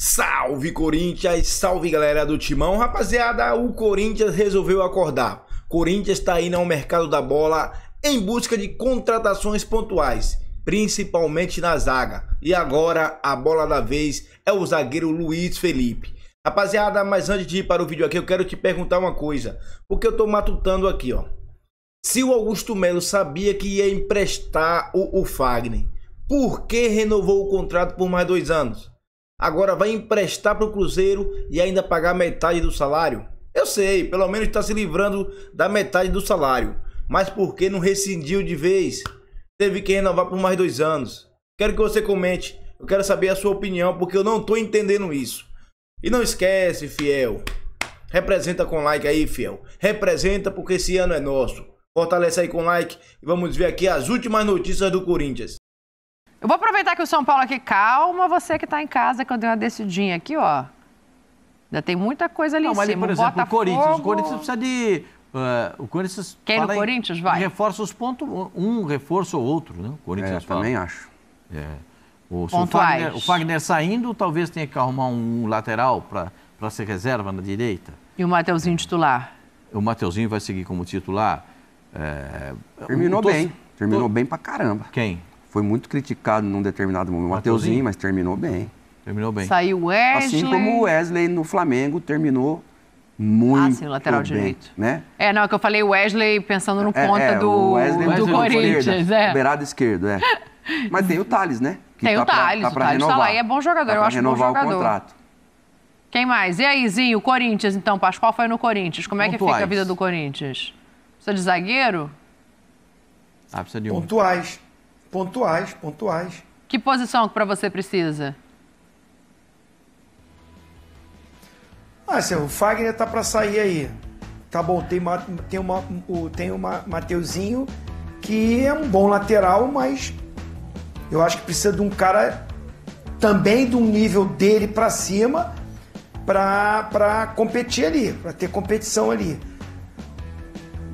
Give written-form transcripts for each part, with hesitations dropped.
Salve Corinthians, salve galera do Timão. Rapaziada, o Corinthians resolveu acordar. Corinthians está indo ao mercado da bola em busca de contratações pontuais, principalmente na zaga. E agora a bola da vez é o zagueiro Luiz Felipe. Rapaziada, mas antes de ir para o vídeo aqui, eu quero te perguntar uma coisa, porque eu tô matutando aqui, ó. Se o Augusto Melo sabia que ia emprestar o Fagner, por que renovou o contrato por mais 2 anos? Agora vai emprestar para o Cruzeiro e ainda pagar metade do salário? Eu sei, pelo menos está se livrando da metade do salário. Mas por que não rescindiu de vez? Teve que renovar por mais 2 anos. Quero que você comente, eu quero saber a sua opinião, porque eu não estou entendendo isso. E não esquece, fiel, representa com like aí, fiel. Representa porque esse ano é nosso. Fortalece aí com like e vamos ver aqui as últimas notícias do Corinthians. Eu vou aproveitar que o São Paulo aqui, calma, você que tá em casa, que eu dei uma descidinha aqui, ó. Ainda tem muita coisa ali em cima. Mas, por exemplo, Botafogo... o Corinthians precisa de... o Corinthians quem no Corinthians vai? Reforça os pontos, um reforço ou outro, né? O Corinthians também acho. O Fagner saindo, talvez tenha que arrumar um lateral para ser reserva na direita. E o Mateuzinho titular? O Mateuzinho vai seguir como titular. Terminou bem pra caramba. Quem? Foi muito criticado num determinado momento. O Mateuzinho, mas terminou bem. Terminou bem. Saiu o Wesley. Assim como o Wesley no Flamengo terminou muito sim, lateral bem, direito. Né? Não, que eu falei Wesley pensando no ponta do Corinthians. Beirado esquerdo, Mas tem o Thales, né? Que tem o Thales, o Thales tá lá e é bom jogador, eu acho bom jogador. O contrato. Quem mais? E aí, Zinho, o Corinthians, então, Pascoal foi no Corinthians. Como é que fica a vida do Corinthians? Precisa de zagueiro? Precisa de um. Pontuais. Que posição que pra você precisa? O Fagner tá pra sair aí. Tá bom, tem o Mateuzinho, que é um bom lateral, mas eu acho que precisa de um cara também de um nível dele pra cima pra competir ali, pra ter competição ali.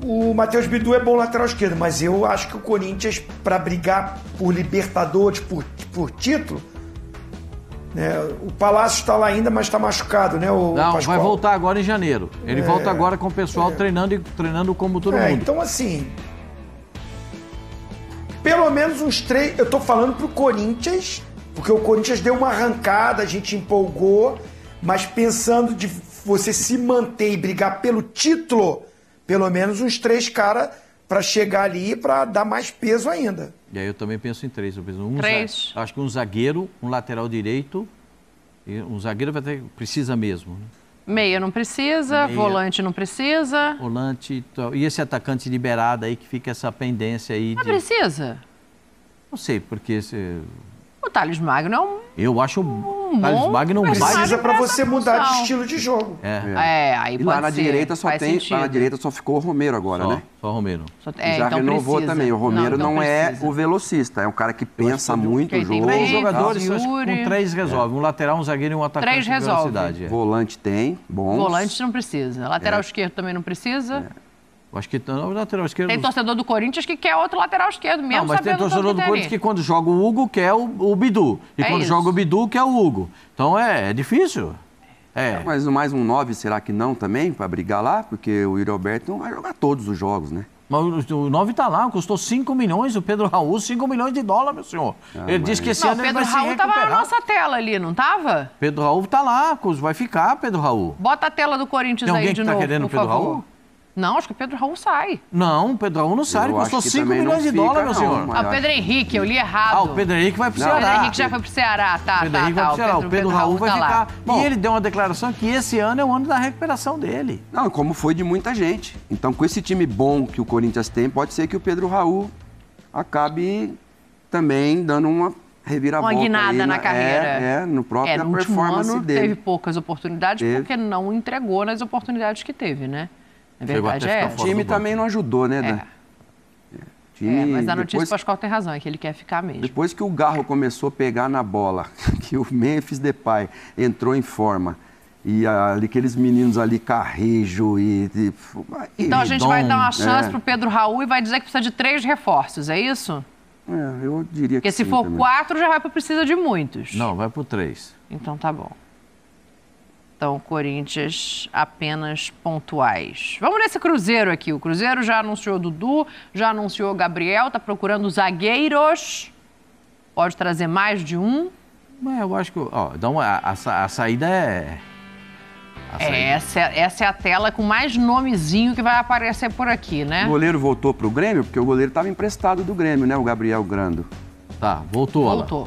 O Matheus Bidu é bom lateral esquerdo, mas eu acho que o Corinthians, para brigar por Libertadores, por título, né, o Palácio está lá ainda, mas está machucado, né? Não, Pascoal vai voltar agora em janeiro. Ele volta agora com o pessoal treinando como todo mundo. Então, assim, pelo menos uns 3... Eu tô falando pro Corinthians, porque o Corinthians deu uma arrancada, a gente empolgou, mas pensando de você se manter e brigar pelo título... Pelo menos uns 3 caras para chegar ali para dar mais peso ainda. E aí eu também penso em 3. Eu penso 3. Acho que um zagueiro, um lateral direito. E um zagueiro precisa mesmo. Né? Meia não precisa, volante não precisa. Volante. E esse atacante liberado aí que fica essa pendência aí. Não precisa? Não sei, porque... O Thales Magno é um... Eu acho o Thales Magno precisa para você mudar de estilo de jogo. Aí e pode lá na ser. direita lá na direita só ficou o Romero agora, né? Só o Romero. Já então renovou precisa. também. O Romero não é precisa. o velocista, é um cara que pensa muito o jogo. 3 jogadores, com 3 resolve. Um lateral, um zagueiro e um atacante 3 de resolve. velocidade. Volante tem, bons. Volante não precisa. Lateral esquerdo também não precisa. Eu acho que não, lateral esquerdo... Tem torcedor do Corinthians que quer outro lateral esquerdo, mesmo. Não, mas tem torcedor do Corinthians que quando joga o Hugo quer o Bidu. E quando joga o Bidu quer o Hugo. Então é difícil. Mas mais um 9, será que não também, para brigar lá? Porque o Yuri Alberto não vai jogar todos os jogos, né? Mas o 9 tá lá, custou 5 milhões, o Pedro Raul, 5 milhões de dólares, meu senhor. Ele disse que esse ano ele vai se recuperar. O Pedro Raul tava na nossa tela ali, não tava? Pedro Raul tá lá, vai ficar, Pedro Raul. Bota a tela do Corinthians aí de novo, Tem alguém que tá querendo o Pedro Raul? Não, acho que o Pedro Raul sai. Não, o Pedro Raul não sai, ele custou 5 milhões de dólares, meu senhor. O Pedro Henrique, eu li errado. O Pedro Henrique vai pro Ceará. O Pedro Henrique já foi pro Ceará, tá. O Pedro Henrique vai pro Ceará, o Pedro Raul vai ficar. E ele deu uma declaração que esse ano é o ano da recuperação dele. Não, como foi de muita gente. Então, com esse time bom que o Corinthians tem, pode ser que o Pedro Raul acabe também dando uma reviravolta. Uma guinada na carreira. No próprio no performance último ano dele. Teve poucas oportunidades porque não entregou nas oportunidades que teve, né? A verdade O time também não ajudou, né, mas a notícia do Pascoal tem razão, é que ele quer ficar mesmo. Depois que o Garro começou a pegar na bola, que o Memphis Depay entrou em forma, e aqueles meninos ali, Carrejo Então a gente vai dar uma chance pro Pedro Raul e vai dizer que precisa de 3 reforços, é isso? Eu diria que porque se for também. 4, já vai para precisa de muitos. Não, vai pro 3. Então tá bom. Então, Corinthians apenas pontuais. Vamos nesse Cruzeiro aqui. O Cruzeiro já anunciou Dudu, já anunciou Gabriel, está procurando zagueiros. Pode trazer mais de um? Eu acho que a saída é... Essa é a tela com mais nomezinho que vai aparecer por aqui, né? O goleiro voltou pro Grêmio, porque o goleiro estava emprestado do Grêmio, né? O Gabriel Grando. Tá, voltou.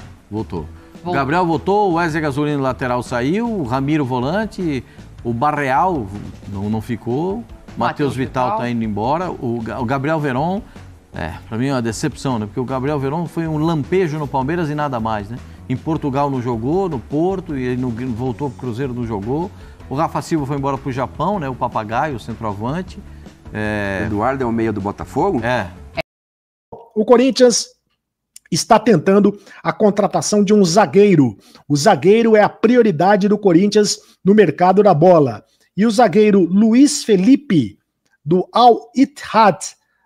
O Gabriel voltou, o Wesley Gasolino lateral saiu, o Ramiro volante, o Barreal não ficou, o Matheus Vital tá indo embora, o Gabriel Veron, pra mim é uma decepção, né? Porque o Gabriel Veron foi um lampejo no Palmeiras e nada mais, né? Em Portugal não jogou, no Porto, e ele voltou pro Cruzeiro, não jogou. O Rafa Silva foi embora pro Japão, né? O Papagaio, o centroavante. Eduardo é o meia do Botafogo? O Corinthians está tentando a contratação de um zagueiro. O zagueiro é a prioridade do Corinthians no mercado da bola. E o zagueiro Luiz Felipe, do Al Ittihad,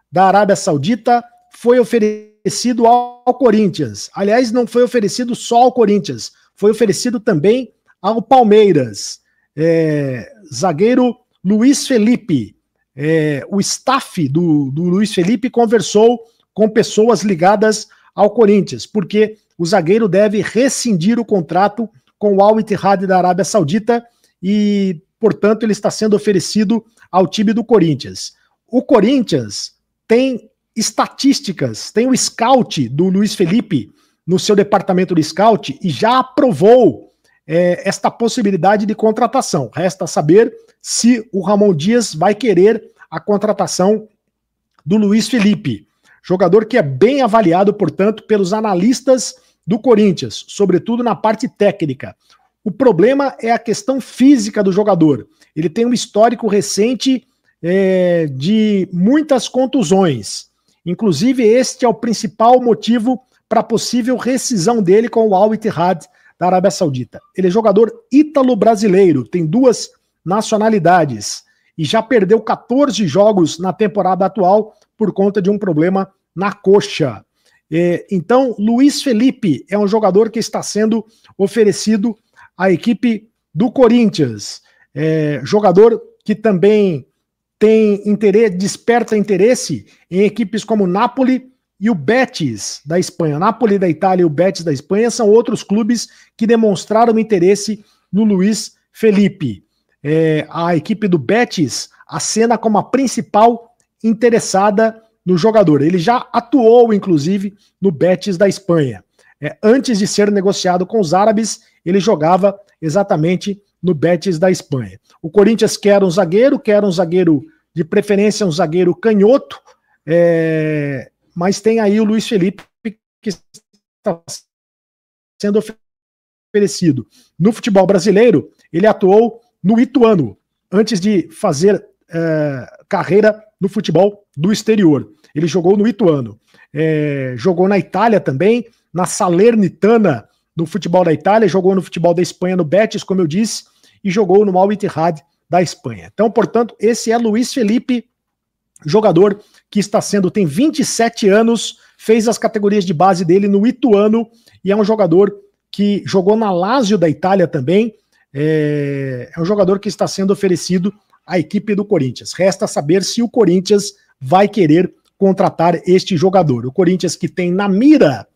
da Arábia Saudita, foi oferecido ao Corinthians. Aliás, não foi oferecido só ao Corinthians, foi oferecido também ao Palmeiras. Zagueiro Luiz Felipe. O staff do Luiz Felipe conversou com pessoas ligadas ao Corinthians, porque o zagueiro deve rescindir o contrato com o Al Ittihad da Arábia Saudita e, portanto, ele está sendo oferecido ao time do Corinthians. O Corinthians tem estatísticas, tem o scout do Luiz Felipe no seu departamento de scout e já aprovou esta possibilidade de contratação. Resta saber se o Ramon Dias vai querer a contratação do Luiz Felipe. Jogador que é bem avaliado, portanto, pelos analistas do Corinthians, sobretudo na parte técnica. O problema é a questão física do jogador. Ele tem um histórico recente de muitas contusões. Inclusive, este é o principal motivo para a possível rescisão dele com o Al Ittihad da Arábia Saudita. Ele é jogador ítalo-brasileiro, tem 2 nacionalidades e já perdeu 14 jogos na temporada atual por conta de um problema na coxa. Então, Luiz Felipe é um jogador que está sendo oferecido à equipe do Corinthians. Jogador que também desperta interesse em equipes como o Napoli e o Betis da Espanha. Napoli da Itália e o Betis da Espanha são outros clubes que demonstraram interesse no Luiz Felipe. A equipe do Betis acena como a principal interessada no jogador. Ele já atuou, inclusive, no Betis da Espanha. Antes de ser negociado com os árabes, ele jogava exatamente no Betis da Espanha. O Corinthians quer um zagueiro de preferência um zagueiro canhoto, mas tem aí o Luiz Felipe que está sendo oferecido. No futebol brasileiro, ele atuou no Ituano, antes de fazer carreira no futebol do exterior. Ele jogou no Ituano. Jogou na Itália também, na Salernitana, no futebol da Itália, jogou no futebol da Espanha, no Betis, como eu disse, e jogou no Al Ittihad da Espanha. Então, portanto, esse é Luiz Felipe, jogador que tem 27 anos, fez as categorias de base dele no Ituano, e é um jogador que jogou na Lazio da Itália também, é um jogador que está sendo oferecido à equipe do Corinthians. Resta saber se o Corinthians vai querer contratar este jogador. O Corinthians que tem na mira,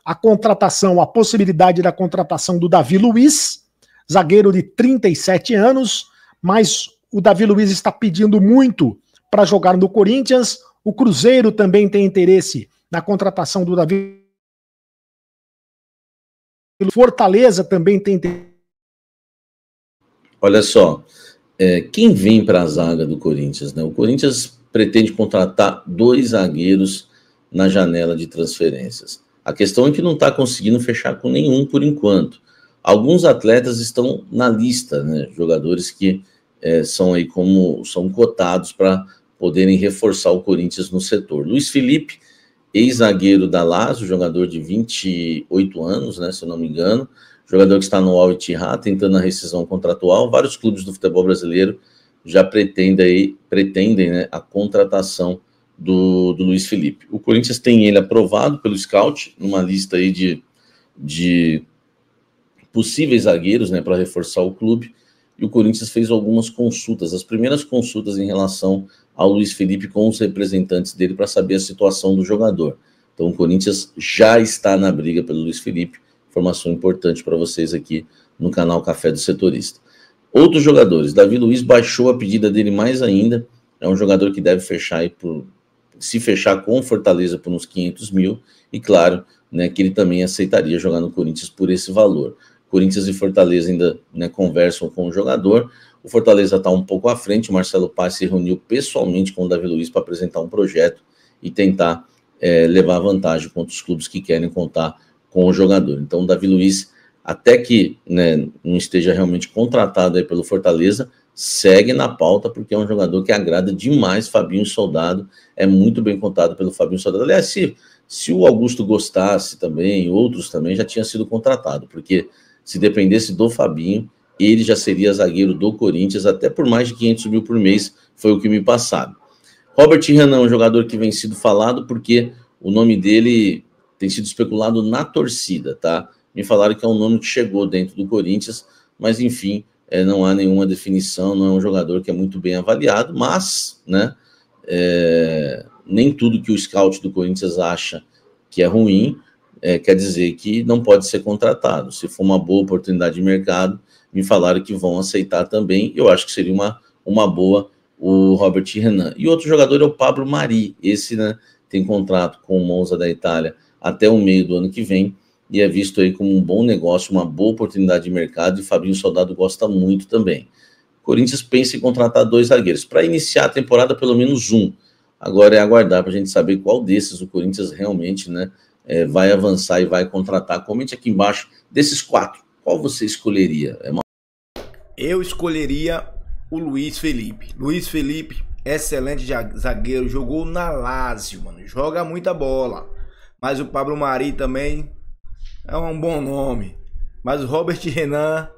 a possibilidade da contratação do Davi Luiz, zagueiro de 37 anos, mas o Davi Luiz está pedindo muito para jogar no Corinthians. O Cruzeiro também tem interesse na contratação do Davi. O Fortaleza também tem interesse. Olha só, quem vem para a zaga do Corinthians, né? O Corinthians pretende contratar 2 zagueiros na janela de transferências. A questão é que não está conseguindo fechar com nenhum por enquanto. Alguns atletas estão na lista, né? Jogadores que são cotados para poderem reforçar o Corinthians no setor. Luiz Felipe, ex-zagueiro da Lazio, jogador de 28 anos, né, se eu não me engano, jogador que está no Al Ittihad, tentando a rescisão contratual. Vários clubes do futebol brasileiro já pretendem, né, a contratação do Luiz Felipe. O Corinthians tem ele aprovado pelo scout, numa lista aí de possíveis zagueiros, né, para reforçar o clube, e o Corinthians fez algumas consultas, as primeiras consultas em relação ao Luiz Felipe com os representantes dele para saber a situação do jogador. Então o Corinthians já está na briga pelo Luiz Felipe, informação importante para vocês aqui no canal Café do Setorista. Outros jogadores, Davi Luiz baixou a pedida dele mais ainda, é um jogador que deve fechar aí se fechar com Fortaleza por uns 500 mil, e claro, né, que ele também aceitaria jogar no Corinthians por esse valor. Corinthians e Fortaleza ainda, né, conversam com o jogador, o Fortaleza está um pouco à frente, o Marcelo Paz se reuniu pessoalmente com o Davi Luiz para apresentar um projeto e tentar levar vantagem contra os clubes que querem contar com o jogador. Então o Davi Luiz, até que, né, não esteja realmente contratado aí pelo Fortaleza, segue na pauta, porque é um jogador que agrada demais Fabinho Soldado, é muito bem contado pelo Fabinho Soldado. Aliás, se o Augusto gostasse também, outros também, já tinha sido contratado, porque se dependesse do Fabinho, ele já seria zagueiro do Corinthians, até por mais de 500 mil por mês, foi o que me passaram. Robert Renan, um jogador que vem sido falado, porque o nome dele tem sido especulado na torcida, tá? Me falaram que é um nome que chegou dentro do Corinthians, mas enfim, não há nenhuma definição, não é um jogador que é muito bem avaliado, mas, né, nem tudo que o scout do Corinthians acha que é ruim, quer dizer que não pode ser contratado. Se for uma boa oportunidade de mercado, me falaram que vão aceitar também, eu acho que seria uma boa o Robert Renan. E outro jogador é o Pablo Mari, esse, né, tem contrato com o Monza da Itália até o meio do ano que vem, e é visto aí como um bom negócio, uma boa oportunidade de mercado, e Fabinho Soldado gosta muito também. O Corinthians pensa em contratar 2 zagueiros, para iniciar a temporada pelo menos um. Agora é aguardar para a gente saber qual desses o Corinthians realmente, né, vai avançar e vai contratar. Comente aqui embaixo, desses 4, qual você escolheria? Eu escolheria o Luiz Felipe. Luiz Felipe, excelente zagueiro, jogou na Lazio, mano, joga muita bola. Mas o Pablo Mari também é um bom nome. Mas o Robert Renan,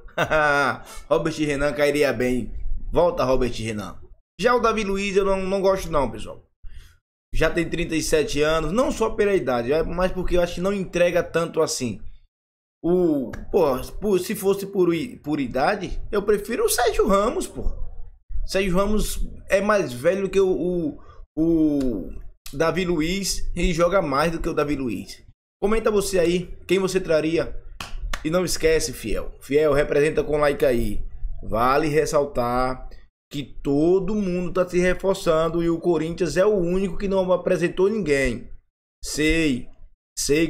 Robert Renan cairia bem. Volta, Robert Renan. Já o Davi Luiz eu não gosto não, pessoal. Já tem 37 anos, não só pela idade, mas porque eu acho que não entrega tanto assim. Se fosse por idade, eu prefiro o Sérgio Ramos, pô. Sérgio Ramos é mais velho que o Davi Luiz e joga mais do que o Davi Luiz. Comenta você aí, quem você traria. E não esquece, fiel, representa com like aí. Vale ressaltar que todo mundo tá se reforçando e o Corinthians é o único que não apresentou ninguém. Sei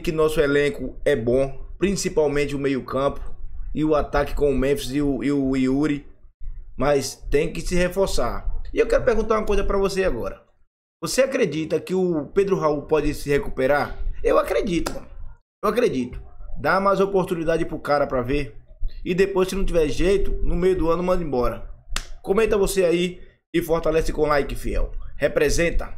que nosso elenco é bom, principalmente o meio-campo e o ataque com o Memphis e o Yuri, mas tem que se reforçar. E eu quero perguntar uma coisa para você agora. Você acredita que o Pedro Raul pode se recuperar? Eu acredito, mano. Eu acredito. Dá mais oportunidade pro cara para ver. E depois, se não tiver jeito, no meio do ano manda embora. Comenta você aí e fortalece com like, fiel. Representa.